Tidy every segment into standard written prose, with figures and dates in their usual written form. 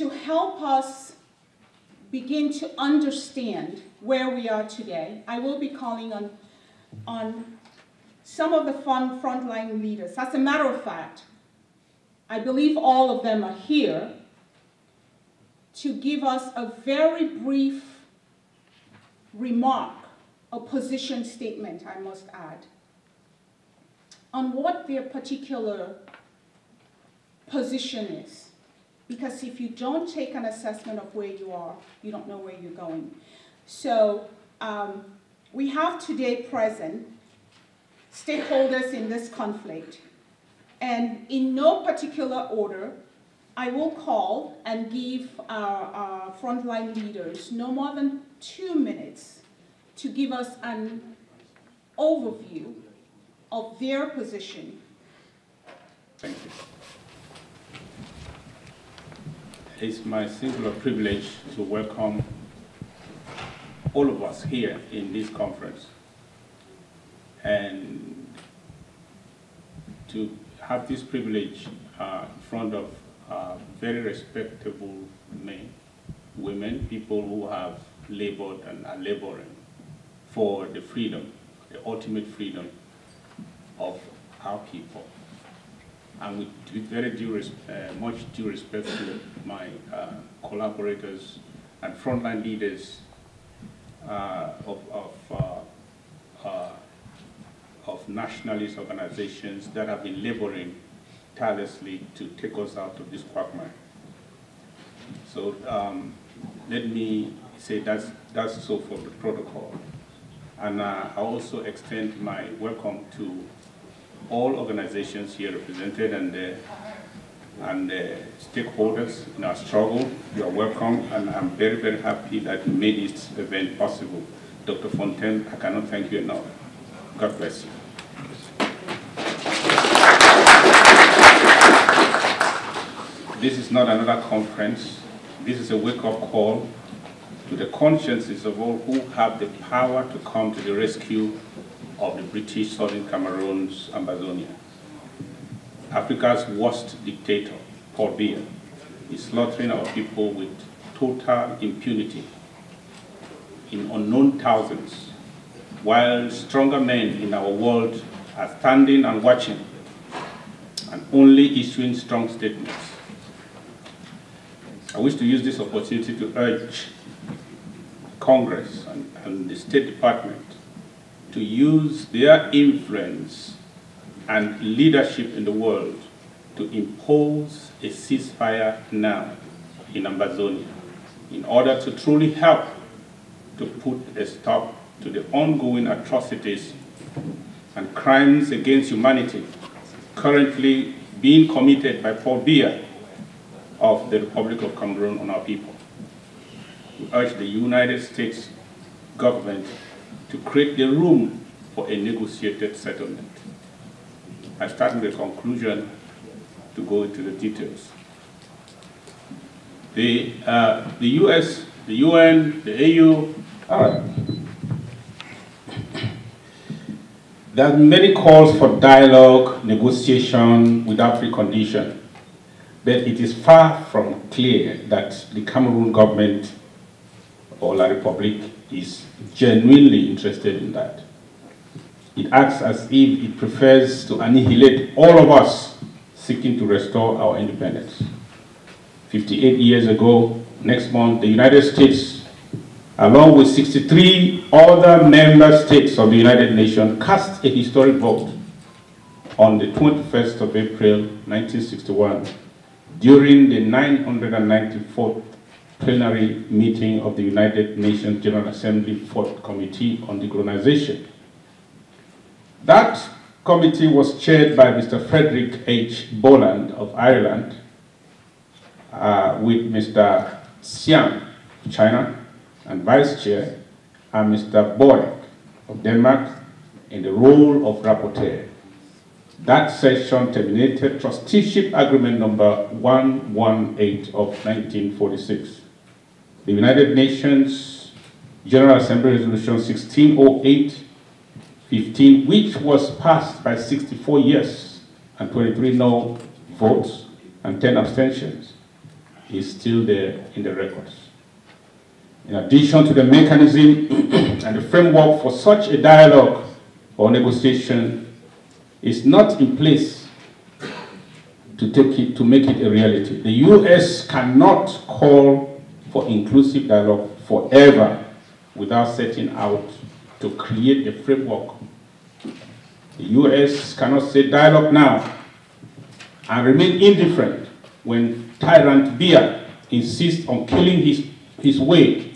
to help us begin to understand where we are today, I will be calling on some of the frontline leaders. As a matter of fact, I believe all of them are here to give us a very brief remark, a position statement, I must add, on what their particular position is. Because if you don't take an assessment of where you are, you don't know where you're going. So we have today present stakeholders in this conflict. And in no particular order, I will call and give our frontline leaders no more than 2 minutes to give us an overview of their position. Thank you. It's my singular privilege to welcome all of us here in this conference and to have this privilege in front of very respectable men, women, people who have labored and are laboring for the freedom, the ultimate freedom of our people. And with very much due respect to my collaborators and frontline leaders of nationalist organizations that have been laboring tirelessly to take us out of this quagmire. So let me say that's so for the protocol. And I also extend my welcome to all organizations here represented and the stakeholders in our struggle. You are welcome, and I'm very, very happy that you made this event possible. Dr. Fontaine, I cannot thank you enough. God bless you. This is not another conference. This is a wake-up call to the consciences of all who have the power to come to the rescue of the British Southern Cameroon's Ambazonia. Africa's worst dictator, Paul Biya, is slaughtering our people with total impunity in unknown thousands, while stronger men in our world are standing and watching and only issuing strong statements. I wish to use this opportunity to urge Congress and the State Department to use their influence and leadership in the world to impose a ceasefire now in Ambazonia in order to truly help to put a stop to the ongoing atrocities and crimes against humanity currently being committed by Paul Biya of the Republic of Cameroon on our people. We urge the United States government to create the room for a negotiated settlement. I start with a conclusion to go into the details. The US, the UN, the AU, all right. There are many calls for dialogue, negotiation without precondition, but it is far from clear that the Cameroon government or La Republique is genuinely interested in that. It acts as if it prefers to annihilate all of us seeking to restore our independence. 58 years ago, next month, the United States, along with 63 other member states of the United Nations, cast a historic vote on the 21st of April, 1961, during the 994th plenary meeting of the United Nations General Assembly 4th Committee on Decolonization. That committee was chaired by Mr. Frederick H. Boland of Ireland, with Mr. Xian of China, and Vice Chair, and Mr. Borg of Denmark in the role of rapporteur. That session terminated Trusteeship Agreement number 118 of 1946. The United Nations General Assembly Resolution 1608-15, which was passed by 64 yes and 23 no votes and 10 abstentions, is still there in the records. In addition to the mechanism and the framework for such a dialogue or negotiation is not in place to make it a reality. The US cannot call for inclusive dialogue forever without setting out to create a framework. The US cannot say dialogue now and remain indifferent when tyrant Biya insists on killing his way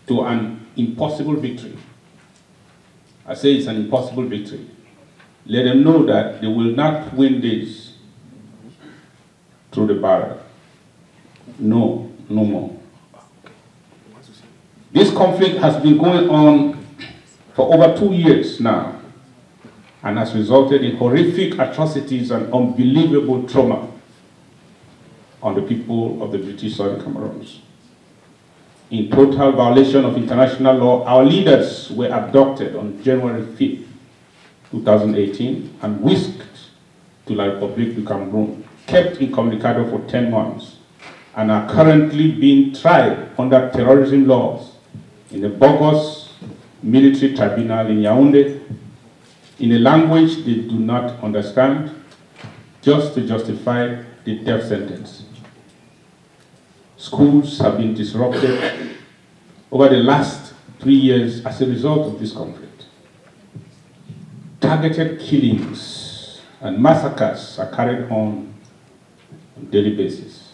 to an impossible victory. I say it's an impossible victory. Let them know that they will not win this through the barrel. No, no more. This conflict has been going on for over 2 years now and has resulted in horrific atrocities and unbelievable trauma on the people of the British Southern Cameroons. In total violation of international law, our leaders were abducted on January 5th, 2018, and whisked to La République du Cameroon, kept incommunicado for 10 months, and are currently being tried under terrorism laws in the bogus military tribunal in Yaoundé, in a language they do not understand, just to justify the death sentence. Schools have been disrupted over the last 3 years as a result of this conflict. Targeted killings and massacres are carried on a daily basis.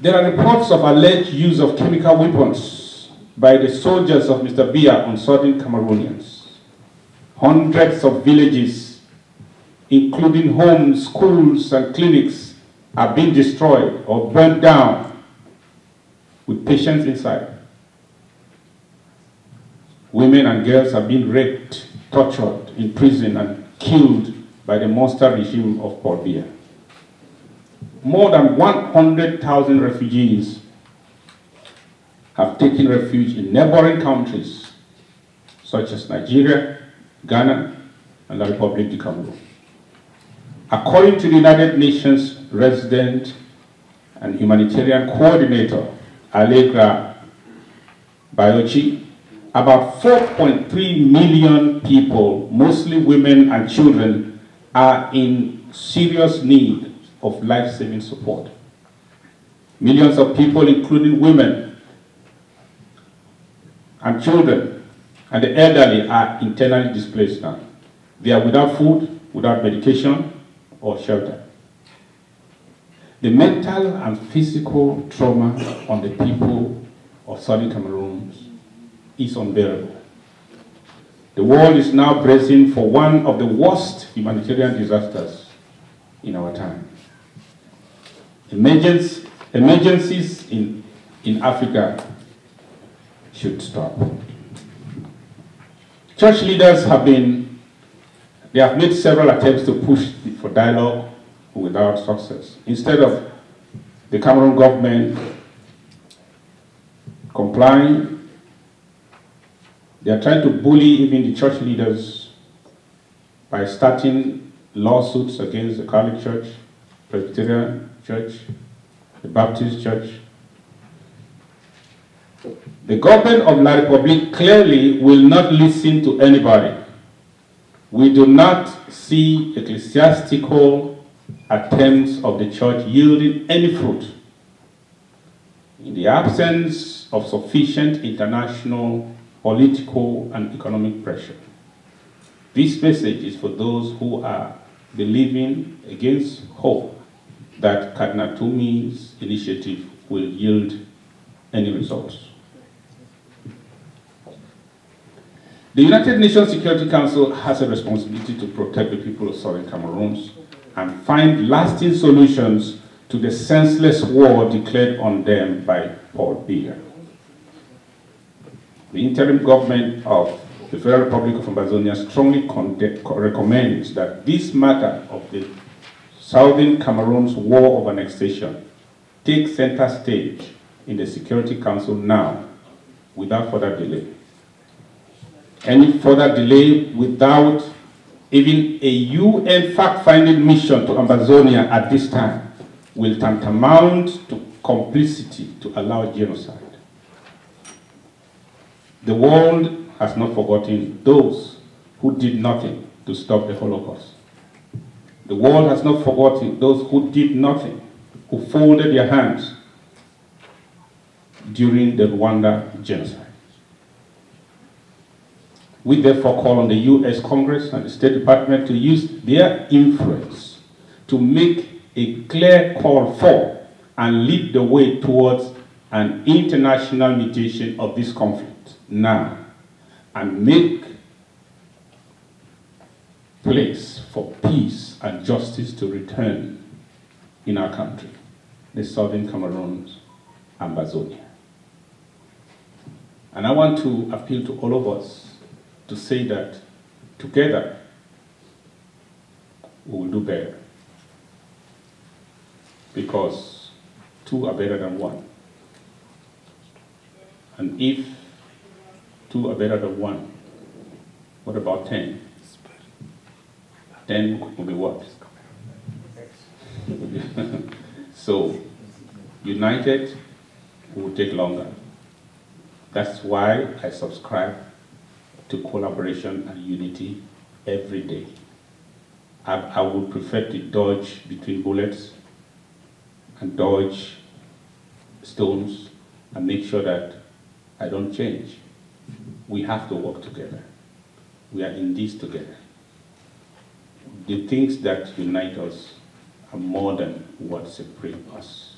There are reports of alleged use of chemical weapons by the soldiers of Mr. Biya on southern Cameroonians. Hundreds of villages, including homes, schools, and clinics, are being destroyed or burnt down with patients inside. Women and girls are being raped, tortured, imprisoned, and killed by the monster regime of Paul Biya. More than 100,000 refugees have taken refuge in neighboring countries such as Nigeria, Ghana, and La République du Cameroon. According to the United Nations Resident and Humanitarian Coordinator, Allegra Bayochi, about 4.3 million people, mostly women and children, are in serious need of life-saving support. Millions of people, including women and children and the elderly, are internally displaced now. They are without food, without medication, or shelter. The mental and physical trauma on the people of southern Cameroon is unbearable. The world is now bracing for one of the worst humanitarian disasters in our time. Emergencies in Africa should stop. Church leaders have made several attempts to push for dialogue without success. Instead of the Cameroon government complying, they are trying to bully even the church leaders by starting lawsuits against the Catholic Church, Presbyterian Church, the Baptist Church. The government of La République clearly will not listen to anybody. We do not see ecclesiastical attempts of the church yielding any fruit. In the absence of sufficient international, political, and economic pressure. This message is for those who are believing against hope that Cardinal Tumi's initiative will yield any results. The United Nations Security Council has a responsibility to protect the people of southern Cameroon and find lasting solutions to the senseless war declared on them by Paul Biya. The interim government of the Federal Republic of Amazonia strongly recommends that this matter of the southern Cameroon's war of annexation take center stage in the Security Council now, without further delay. Any further delay without even a UN fact-finding mission to Amazonia at this time will tantamount to complicity to allow genocide. The world has not forgotten those who did nothing to stop the Holocaust. The world has not forgotten those who did nothing, who folded their hands during the Rwanda genocide. We therefore call on the US Congress and the State Department to use their influence to make a clear call for and lead the way towards an international mediation of this conflict now, and make place for peace and justice to return in our country, the Southern Cameroon, Ambazonia. And I want to appeal to all of us to say that together we will do better, because two are better than one. And if two are better than one, what about 10? 10 will be what? So, united will take longer. That's why I subscribe to collaboration and unity every day. I would prefer to dodge between bullets and dodge stones and make sure that I don't change. We have to work together. We are in this together. The things that unite us are more than what separates us.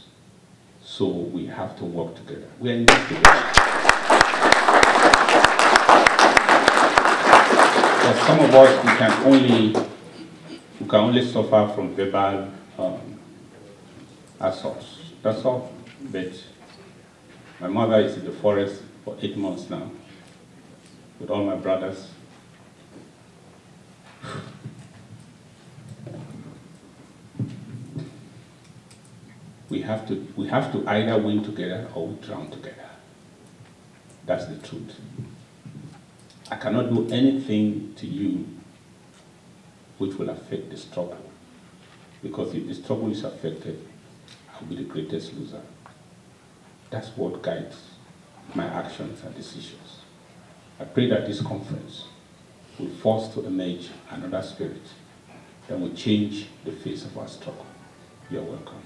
So we have to work together. We are in this together. For some of us, we can only suffer from verbal assaults. That's all. But my mother is in the forest for 8 months now with all my brothers. We have to either win together or we drown together. That's the truth. I cannot do anything to you which will affect the struggle, because if the struggle is affected, I'll be the greatest loser. That's what guides my actions and decisions. I pray that this conference will force to emerge another spirit that will change the face of our struggle. You're welcome.